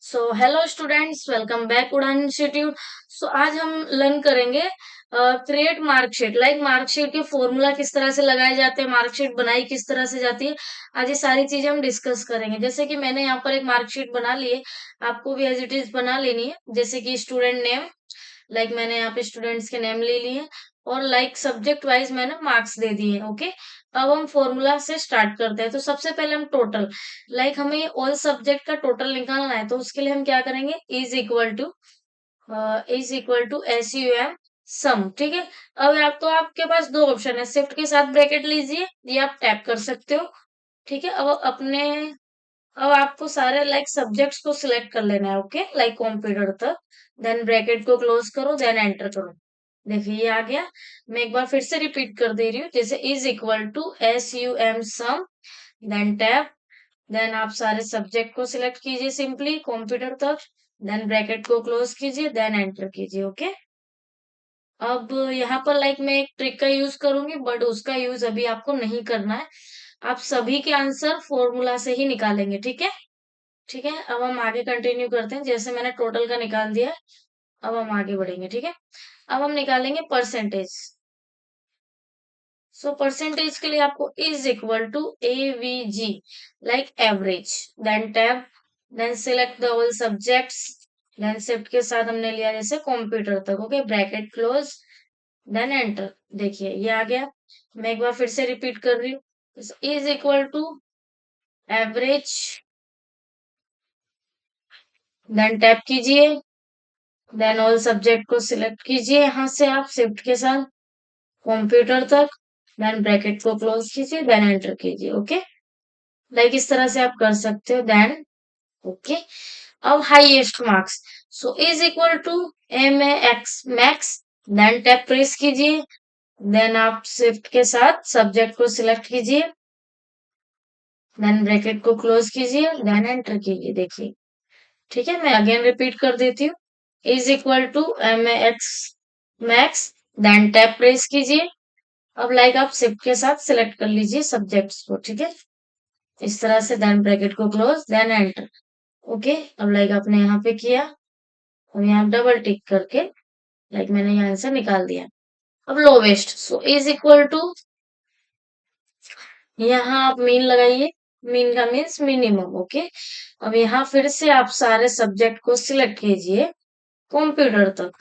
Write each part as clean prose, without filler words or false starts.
So hello students, welcome back उड़ान institute. सो आज हम लर्न करेंगे क्रिएट मार्कशीट। लाइक मार्कशीट के फॉर्मूला किस तरह से लगाए जाते हैं, मार्कशीट बनाई किस तरह से जाती है। आज ये सारी चीजें हम डिस्कस करेंगे। जैसे कि मैंने यहाँ पर एक मार्कशीट बना ली है, आपको भी एज इट इज बना लेनी है। जैसे कि स्टूडेंट नेम, लाइक मैंने यहाँ पे स्टूडेंट्स के नेम ले लिए, और लाइक सब्जेक्ट वाइज मैंने मार्क्स दे दिए। ओके, अब हम फॉर्मूला से स्टार्ट करते हैं। तो सबसे पहले हम टोटल, लाइक हमें ऑल सब्जेक्ट का टोटल निकालना है। तो उसके लिए हम क्या करेंगे, is equal to S U M sum. ठीक है। अब आप तो आपके पास दो ऑप्शन है, शिफ्ट के साथ ब्रैकेट लीजिए या आप टैप कर सकते हो। ठीक है। अब आपको सारे लाइक सब्जेक्ट्स को सिलेक्ट कर लेना है। ओके, लाइक कंप्यूटर तक, देन ब्रैकेट को क्लोज करो, देन एंटर करो। देखिए ये आ गया। मैं एक बार फिर से रिपीट कर दे रही हूँ। जैसे is equal to S U M sum, then tab, then आप सारे सब्जेक्ट को सिलेक्ट कीजिए सिंपली कंप्यूटर तक, देन ब्रैकेट को क्लोज कीजिए, देन एंटर कीजिए। ओके। अब यहाँ पर लाइक मैं एक ट्रिक का यूज करूंगी, बट उसका यूज अभी आपको नहीं करना है। आप सभी के आंसर फॉर्मूला से ही निकालेंगे। ठीक है। ठीक है, अब हम आगे कंटिन्यू करते हैं। जैसे मैंने टोटल का निकाल दिया है, अब हम आगे बढ़ेंगे। ठीक है। अब हम निकालेंगे परसेंटेज। सो परसेंटेज के लिए आपको is equal to AVG, like average, then tab, then select the all subjects, then shift के साथ हमने लिया जैसे कंप्यूटर तक। Okay, bracket close, then enter. देखिए ये आ गया। मैं एक बार फिर से रिपीट कर रही हूँ। Is equal to average, then tap कीजिए, देन ऑल सब्जेक्ट को सिलेक्ट कीजिए यहाँ से आप शिफ्ट के साथ कंप्यूटर तक, देन ब्रैकेट को क्लोज कीजिए, देन एंटर कीजिए। ओके, लाइक इस तरह से आप कर सकते हो। देन ओके, अब highest marks, so is equal to M A X max, then tap press कीजिए, देन आप शिफ्ट के साथ सब्जेक्ट को सिलेक्ट कीजिए, देन ब्रैकेट को क्लोज कीजिए, देन एंटर कीजिए। देखिए ठीक है, मैं अगेन रिपीट कर देती हूँ। Is equal to M A X max, then tap press कीजिए। अब लाइक आप शिफ्ट के साथ सिलेक्ट कर लीजिए सब्जेक्ट्स को। ठीक है, इस तरह से, देन ब्रैकेट को क्लोज, देन एंटर। ओके, अब लाइक आपने यहाँ पे किया, अब यहाँ डबल टिक करके लाइक मैंने यहाँ आंसर निकाल दिया। अब lowest, so is equal to, यहाँ आप मीन लगाइए, मीन का मीन्स मिनिमम। ओके, अब यहाँ फिर से आप सारे सब्जेक्ट को सिलेक्ट कीजिए कंप्यूटर तक।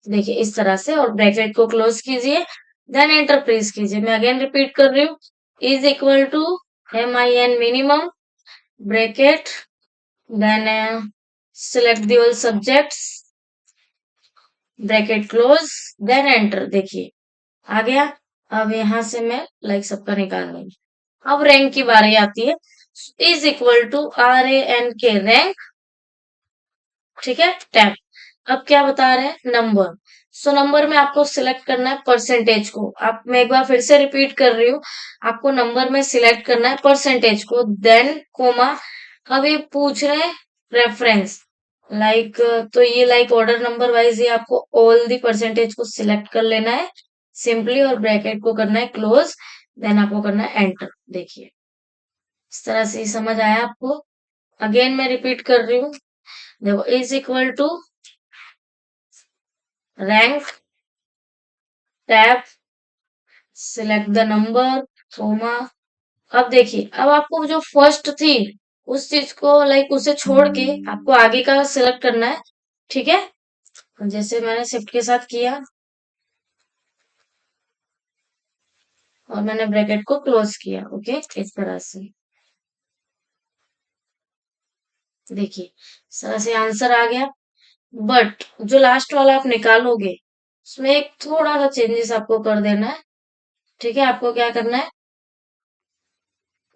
देखिए इस तरह से, और ब्रैकेट को क्लोज कीजिए, देन एंटर प्रेस कीजिए। मैं अगेन रिपीट कर रही हूँ। Is equal to M I N minimum, bracket, then select the all subjects, bracket close, then enter. देखिए आ गया। अब यहां से मैं लाइक सबका निकाल लूंगी। अब रैंक की बारी आती है। Is equal to R A N K rank. ठीक है, टैब। अब क्या बता रहे हैं, नंबर। सो नंबर में आपको सिलेक्ट करना है परसेंटेज को। आप, मैं एक बार फिर से रिपीट कर रही हूँ, आपको नंबर में सिलेक्ट करना है परसेंटेज को, देन कोमा। अब ये पूछ रहे हैं रेफरेंस, लाइक तो ये लाइक ऑर्डर नंबर वाइज ये आपको ऑल दी परसेंटेज को सिलेक्ट कर लेना है सिंपली, और ब्रैकेट को करना है क्लोज, देन आपको करना है एंटर। देखिए इस तरह से ही समझ आया आपको। अगेन मैं रिपीट कर रही हूँ। देखो is equal to rank, tab, select the number, comma. अब देखिए, अब आपको जो फर्स्ट थी उस चीज को लाइक उसे छोड़ के आपको आगे का सिलेक्ट करना है। ठीक है, जैसे मैंने शिफ्ट के साथ किया, और मैंने ब्रैकेट को क्लोज किया। ओके, इस तरह से देखिए इस तरह से आंसर आ गया। बट जो लास्ट वाला आप निकालोगे उसमें एक थोड़ा सा चेंजेस आपको कर देना है। ठीक है, आपको क्या करना है,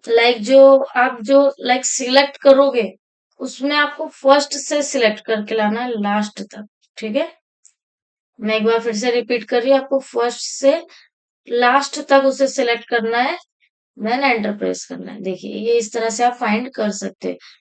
लाइक जो आप जो लाइक सिलेक्ट करोगे उसमें आपको फर्स्ट से सिलेक्ट करके लाना है लास्ट तक। ठीक है, मैं एक बार फिर से रिपीट कर रही हूँ, आपको फर्स्ट से लास्ट तक उसे सिलेक्ट करना है, देन एंटर प्रेस करना है। देखिए ये इस तरह से आप फाइंड कर सकते हैं।